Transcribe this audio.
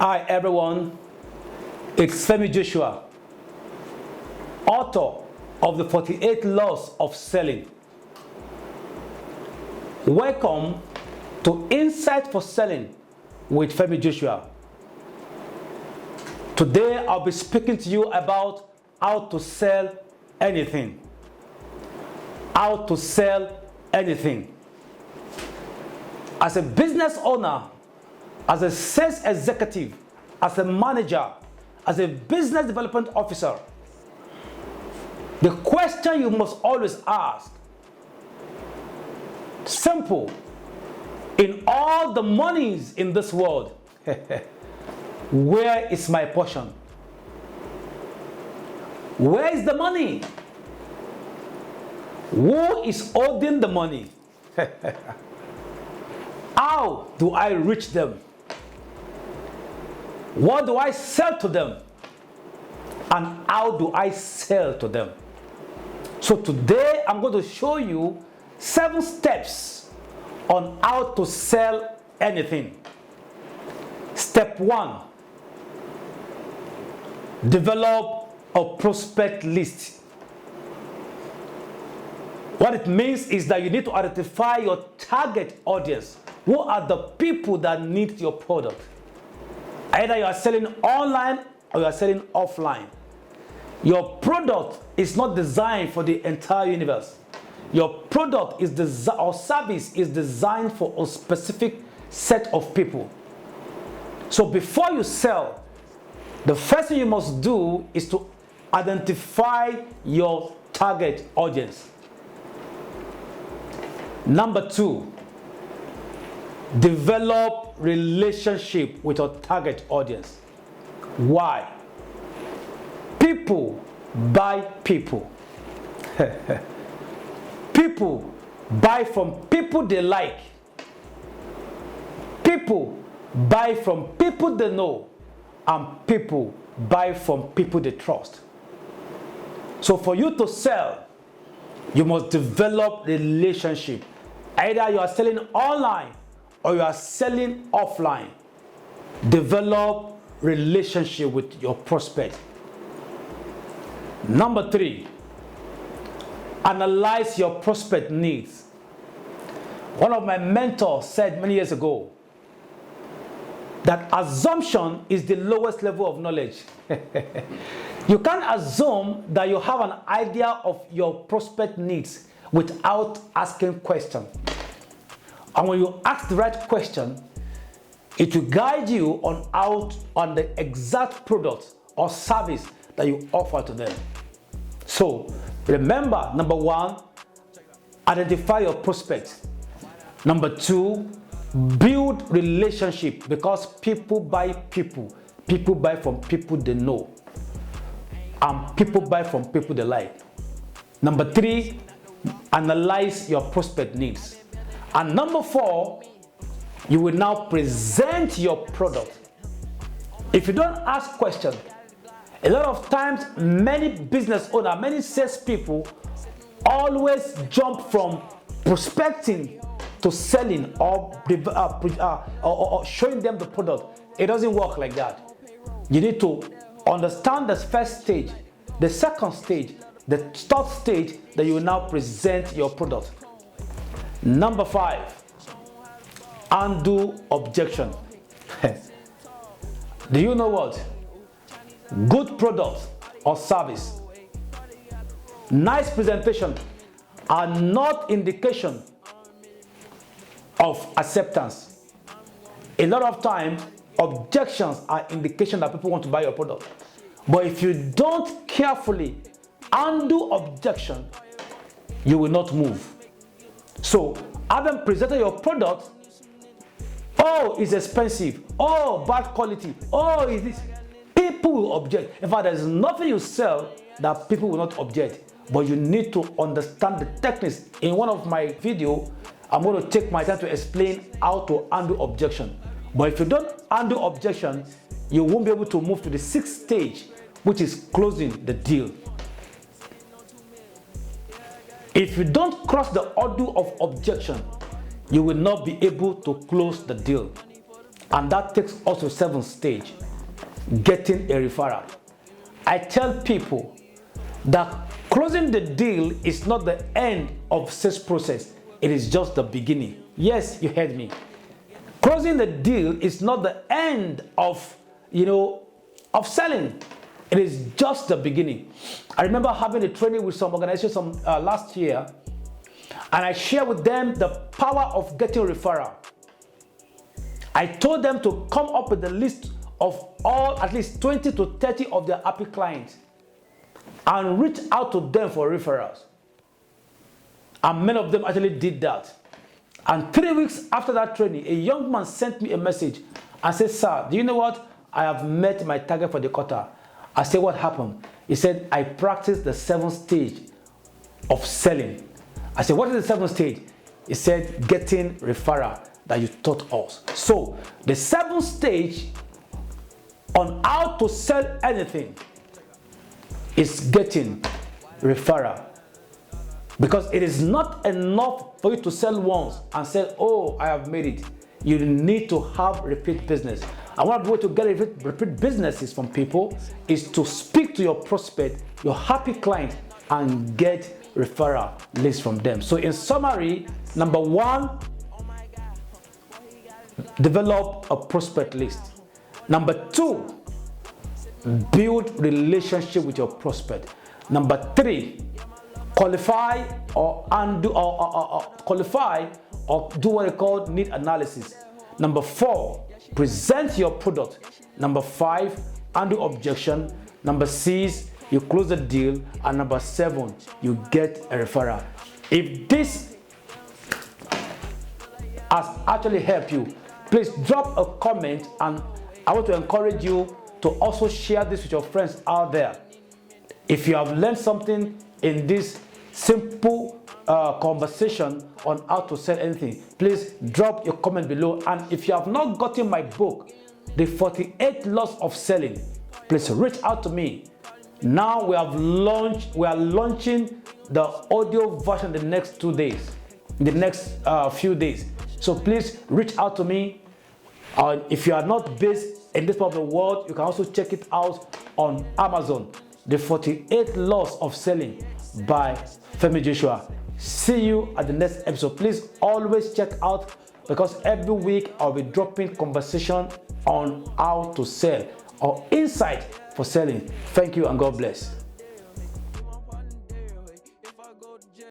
Hi everyone, it's Femi Joshua, author of the 48 Laws of Selling. Welcome to Insight for Selling with Femi Joshua. Today I'll be speaking to you about how to sell anything. How to sell anything. As a business owner, as a sales executive, as a manager, as a business development officer, the question you must always ask, simple, in all the monies in this world, where is my portion? Where is the money? Who is holding the money? How do I reach them? What do I sell to them? And how do I sell to them? So today I'm going to show you 7 steps on how to sell anything. Step 1, develop a prospect list. What it means is that you need to identify your target audience. Who are the people that need your product? Either you are selling online or you are selling offline. Your product is not designed for the entire universe. Your product is or service is designed for a specific set of people. So before you sell, the first thing you must do is to identify your target audience. Number 2, develop relationship with your target audience. Why? People buy people. People buy from people they like. People buy from people they know. And people buy from people they trust. So for you to sell, you must develop relationship. Either you are selling online or you are selling offline. Develop relationship with your prospect. Number 3, analyze your prospect needs. One of my mentors said many years ago that assumption is the lowest level of knowledge. You can't assume that you have an idea of your prospect needs without asking questions. And when you ask the right question, it will guide you on the exact product or service that you offer to them. So remember, number 1, identify your prospects. Number 2, build relationship, because people buy people. People buy from people they know. And people buy from people they like. Number 3, analyze your prospect needs. And number 4, you will now present your product. If you don't ask questions, a lot of times many business owners, many salespeople always jump from prospecting to selling or showing them the product. It doesn't work like that. You need to understand the first stage, the second stage, the third stage, that you will now present your product. Number 5, undo objection. Do you know what? Good product or service, nice presentation are not indication of acceptance. A lot of time, objections are indication that people want to buy your product. But if you don't carefully undo objection, you will not move. So, having presented your product, oh, it's expensive, oh, bad quality, oh, is this, people will object. In fact, there's nothing you sell that people will not object. But you need to understand the techniques. In one of my videos, I'm going to take my time to explain how to undo objection. But if you don't undo objection, you won't be able to move to the 6th stage, which is closing the deal. If you don't cross the hurdle of objection, you will not be able to close the deal. And that takes us to the 7th stage, getting a referral. I tell people that closing the deal is not the end of sales process. It is just the beginning. Yes, you heard me. Closing the deal is not the end of, of selling. It is just the beginning. I remember having a training with some organizations last year, and I shared with them the power of getting referral. I told them to come up with a list of at least 20 to 30 of their happy clients and reach out to them for referrals. And many of them actually did that. And 3 weeks after that training, a young man sent me a message and said, "Sir, do you know what? I have met my target for the quarter." I said, "What happened?" He said, "I practiced the 7th stage of selling." I said, "What is the 7th stage?" He said, "Getting referral that you taught us." So the 7th stage on how to sell anything is getting referral. Because it is not enough for you to sell once and say, "Oh, I have made it." You need to have repeat business. And one of the ways to get repeat businesses from people is to speak to your prospect, your happy client, and get referral lists from them. So in summary, number 1, develop a prospect list. Number 2, build relationship with your prospect. Number 3, qualify or do what they call need analysis. Number 4, present your product. Number 5, handle objection. Number 6, you close the deal. And number 7, you get a referral. If this has actually helped you, please drop a comment, and I want to encourage you to also share this with your friends out there. If you have learned something in this simple conversation on how to sell anything, please drop your comment below. And if you have not gotten my book, The 48 Laws of Selling, please reach out to me. Now we are launching the audio version the next 2 days, the next few days. So please reach out to me. If you are not based in this part of the world, you can also check it out on Amazon. The 48 Laws of Selling by Femi Joshua. See you at the next episode. Please always check out, because every week I'll be dropping conversation on how to sell or insight for selling. Thank you and God bless.